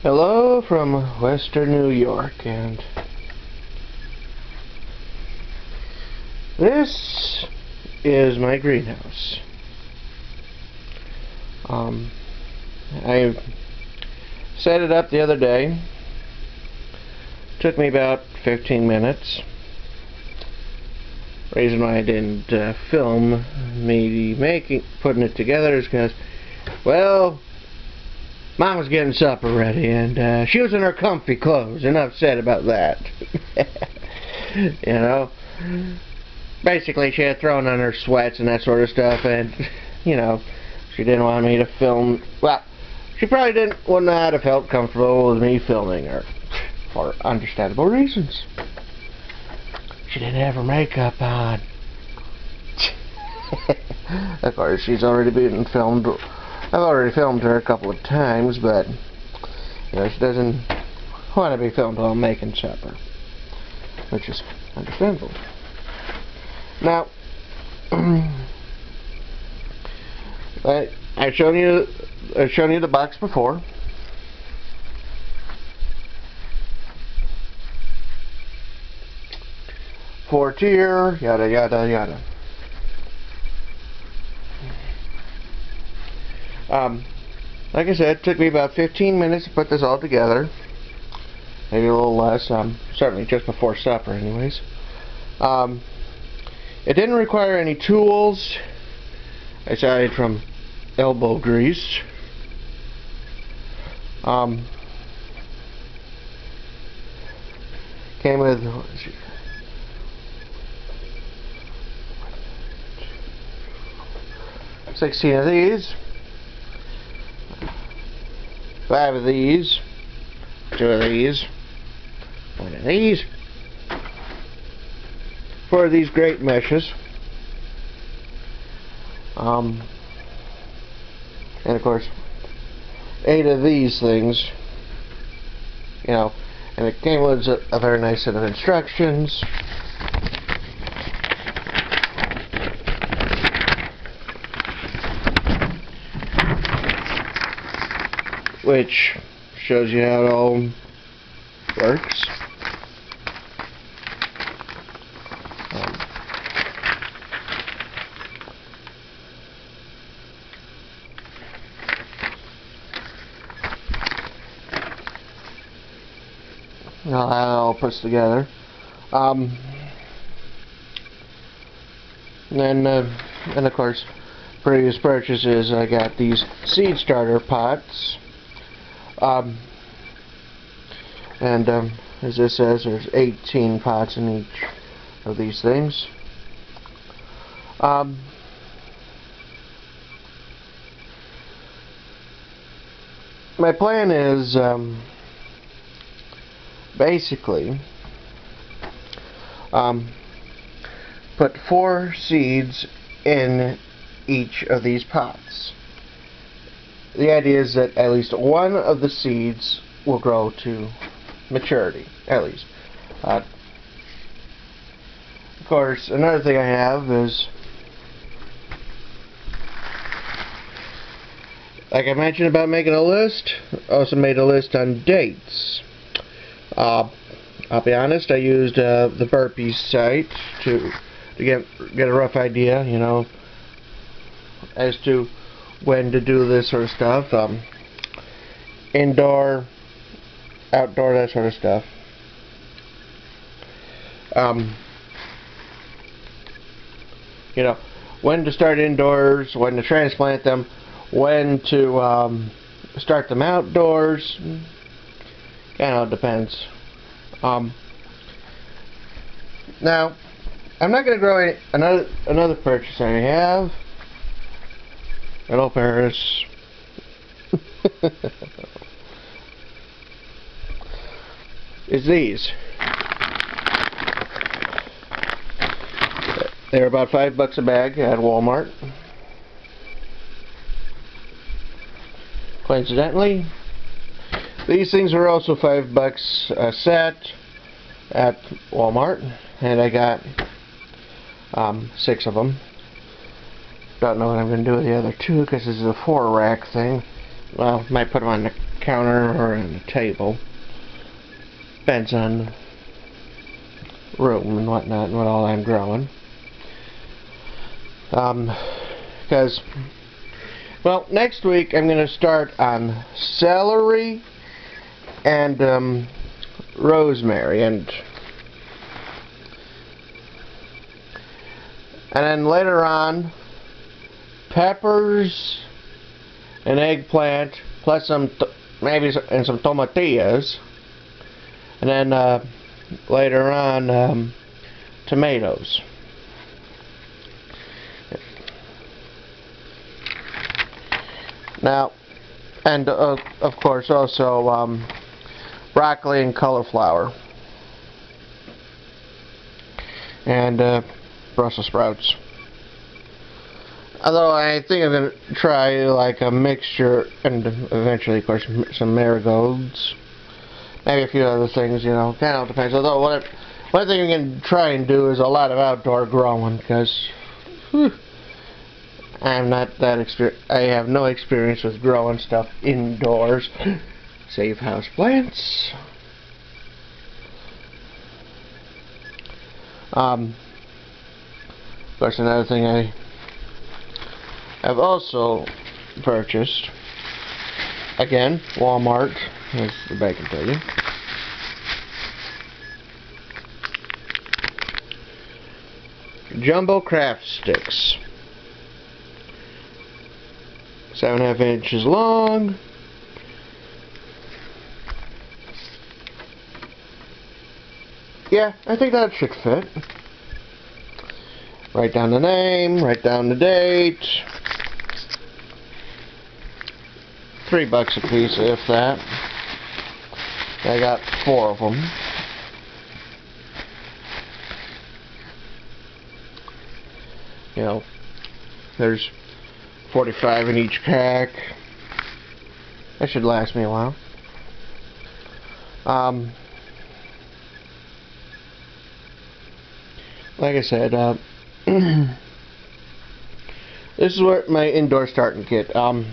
Hello from Western New York, and this is my greenhouse. I set it up the other day. Took me about 15 minutes. Reason why I didn't film me putting it together is because, well, Mom was getting supper ready, and she was in her comfy clothes, and upset about that. You know, basically she had thrown on her sweats and that sort of stuff, and you know, she didn't want me to film. Well, she probably would not have felt comfortable with me filming her, for understandable reasons. She didn't have her makeup on. Of course, she's already been filmed. I've already filmed her a couple of times, but you know, she doesn't want to be filmed while making supper, which is understandable. Now, I've shown you the box before. Four-tier, yada yada yada. Like I said, it took me about 15 minutes to put this all together. Maybe a little less. Certainly just before supper, anyways. It didn't require any tools aside from elbow grease. Came with 16 of these, 5 of these, 2 of these, 1 of these, 4 of these great meshes, and of course 8 of these things, you know, and it came with a very nice set of instructions. Which shows you how it all works. How it all puts together. And of course, previous purchases, I got these seed starter pots. As this says, there's 18 pots in each of these things. My plan is basically put 4 seeds in each of these pots. The idea is that at least one of the seeds will grow to maturity, at least. Of course, another thing I have is, like I mentioned about making a list, I also made a list on dates. I'll be honest, I used the Burpees site to get a rough idea, you know, as to when to do this sort of stuff. Indoor, outdoor, that sort of stuff. You know, when to start indoors, when to transplant them, when to start them outdoors. Kind of depends. Now, I'm not going to grow another purchase I have. Hello, Paris. Is these. They're about $5 a bag at Walmart. Coincidentally, these things were also $5 a set at Walmart, and I got 6 of them. Don't know what I'm going to do with the other 2 because this is a 4-rack thing. Well, might put them on the counter or on the table. Depends on room and whatnot and what all I'm growing. Because, well, next week I'm going to start on celery and rosemary, and then later on peppers and eggplant, plus some maybe some tomatillas, and then later on tomatoes. Now, and of course also broccoli and cauliflower, and Brussels sprouts. Although I think I'm going to try like a mixture, and eventually of course some marigolds, maybe a few other things, you know, kind of depends. Although one thing I'm going to try and do is a lot of outdoor growing, because I'm not that I have no experience with growing stuff indoors. Save house plants. Of course, another thing I have also purchased, again, Walmart, as the bag can tell you, jumbo craft sticks, 7.5 inches long. Yeah, I think that should fit. Write down the name, write down the date. $3 a piece, if that. I got 4 of them. You know, there's 45 in each pack. That should last me a while. Like I said, this is where my indoor starting kit. Right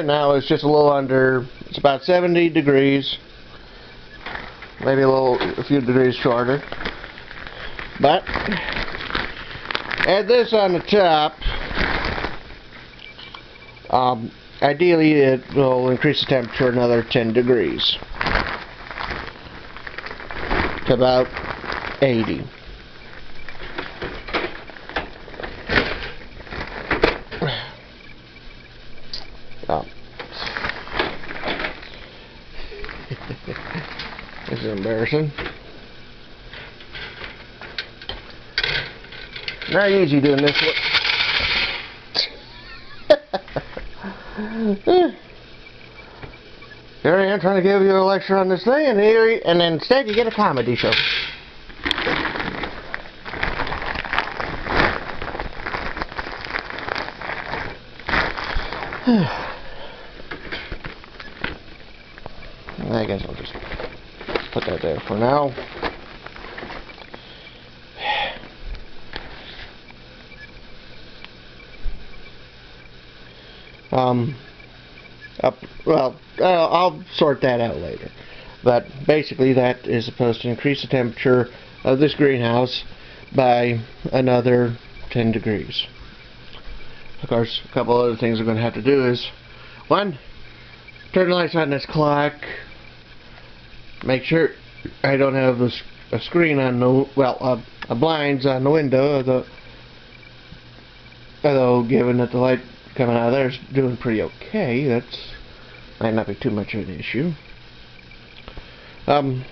now it's just a little under, it's about 70 degrees, maybe a few degrees shorter. But add this on the top. Ideally it will increase the temperature another 10 degrees to about 80. Oh. This is embarrassing. Not easy doing this one. Here I am trying to give you a lecture on this thing, and then instead you get a comedy show. I guess I'll just put that there for now. Well, I'll sort that out later. But basically that is supposed to increase the temperature of this greenhouse by another 10 degrees. Of course, a couple other things I'm going to have to do is, one, turn the lights on this clock, make sure I don't have a screen on the, well, a blinds on the window, although given that the light coming out of there is doing pretty okay, that's might not be too much of an issue. And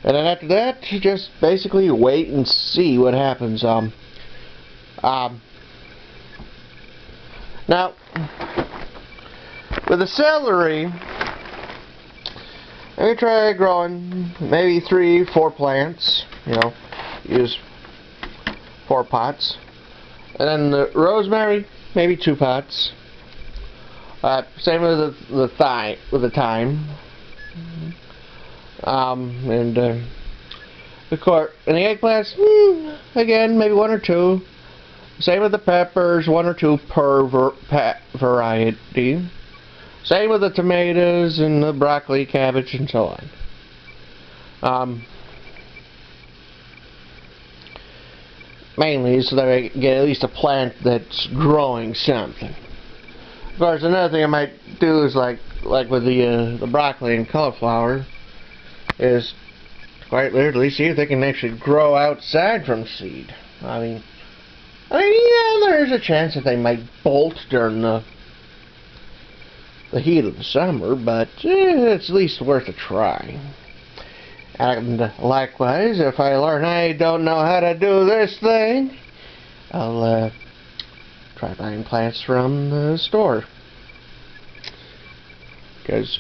then after that, just basically wait and see what happens. Now, with the celery, I'm going to try growing maybe 3-4 plants, you know, use 4 pots. And then the rosemary, maybe 2 pots. Same with the thyme. And the eggplants, again, maybe 1 or 2. Same with the peppers, 1 or 2 per variety. Same with the tomatoes and the broccoli, cabbage, and so on. Mainly so that I get at least a plant that's growing something. Of course, another thing I might do is like with the broccoli and cauliflower, is quite literally see if they can actually grow outside from seed. I mean, yeah, there's a chance that they might bolt during the heat of the summer, but it's at least worth a try. And likewise, if I learn I don't know how to do this thing, I'll try buying plants from the store. Because,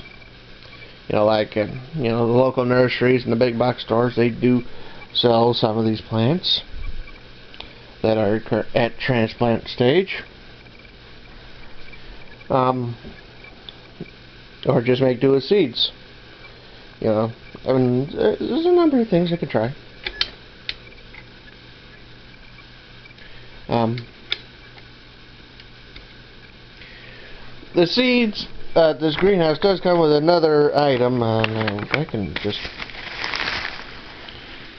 like, the local nurseries and the big box stores, they do sell some of these plants that are at transplant stage. Or just make do with seeds. I mean, there's a number of things I could try. The seeds, this greenhouse does come with another item. Now, if I can just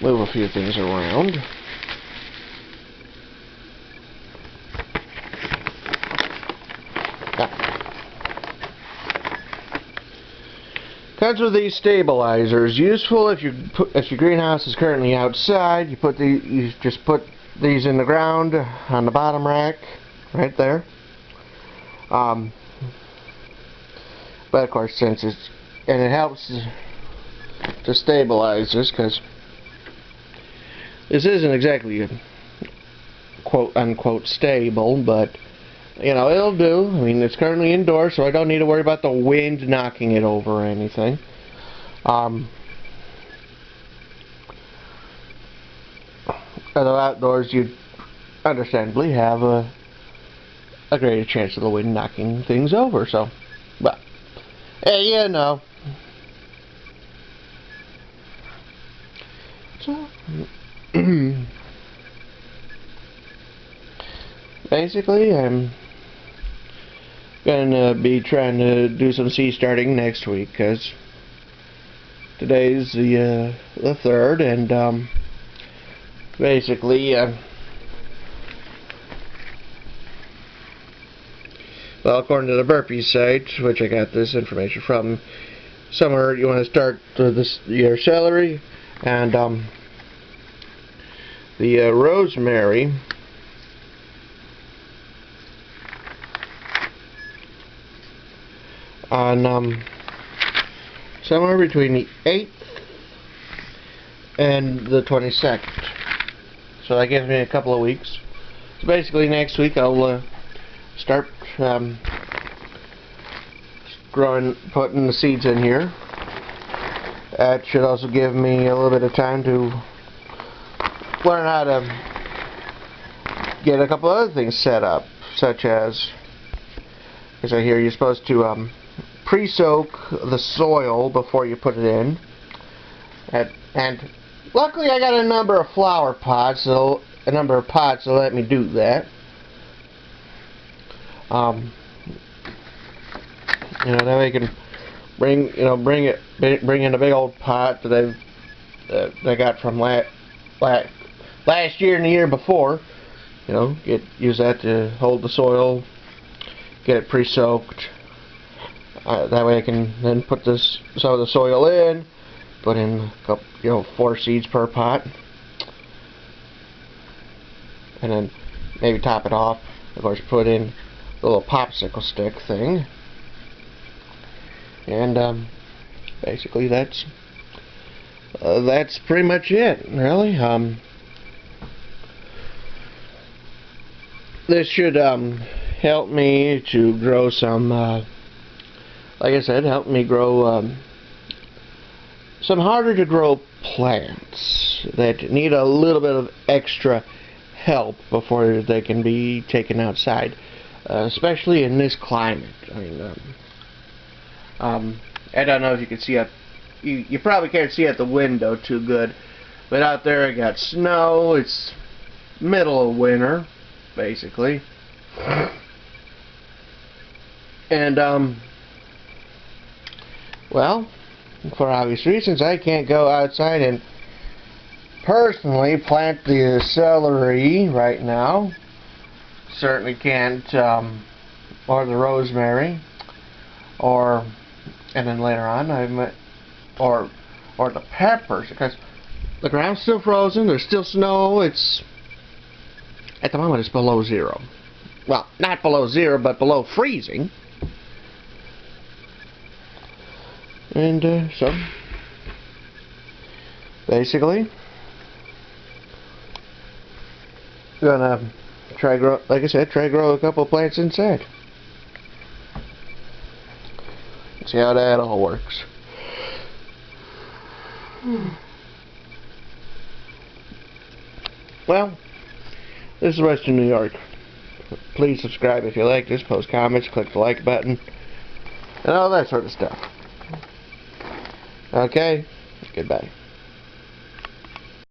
move a few things around. Comes with these stabilizers. Useful if your greenhouse is currently outside. You just put these in the ground on the bottom rack, right there. But of course, since it helps to stabilize this, because this isn't exactly a quote unquote stable, but it'll do. I mean, it's currently indoors, so I don't need to worry about the wind knocking it over or anything. Although outdoors, you'd understandably have a greater chance of the wind knocking things over. So, but hey, So, basically, I'm gonna be trying to do some seed starting next week, because today's the 3rd, and basically, well, according to the Burpees site, which I got this information from, somewhere you want to start your celery and the rosemary. On somewhere between the 8th and the 22nd. So that gives me a couple of weeks. So basically next week I'll start putting the seeds in here. That should also give me a little bit of time to learn how to get a couple other things set up, such as I hear you're supposed to pre-soak the soil before you put it in, and luckily I got a number of flower pots, so a number of pots that let me do that. That way I can bring in a big old pot that I got from last year and the year before. Use that to hold the soil, get it pre-soaked. That way I can then put some of the soil in, put in a couple, 4 seeds per pot, and then maybe top it off. Of course, put in a little popsicle stick thing, and basically that's pretty much it, really. This should help me to grow some. Like I said, help me grow some harder to grow plants that need a little bit of extra help before they can be taken outside, especially in this climate. I mean, I don't know if you can see up. You probably can't see out the window too good, but out there I got snow. It's middle of winter, basically. And, well, for obvious reasons, I can't go outside and personally plant the celery right now. Certainly can't, or the rosemary, and then later on or the peppers, because the ground's still frozen, there's still snow. It's at the moment it's below zero. Well, not below zero, but below freezing. And so basically gonna grow, like I said, try grow a couple plants inside. See how that all works. Well, this is Western New York. Please subscribe if you like this, post comments, click the like button, and all that sort of stuff. Okay, goodbye.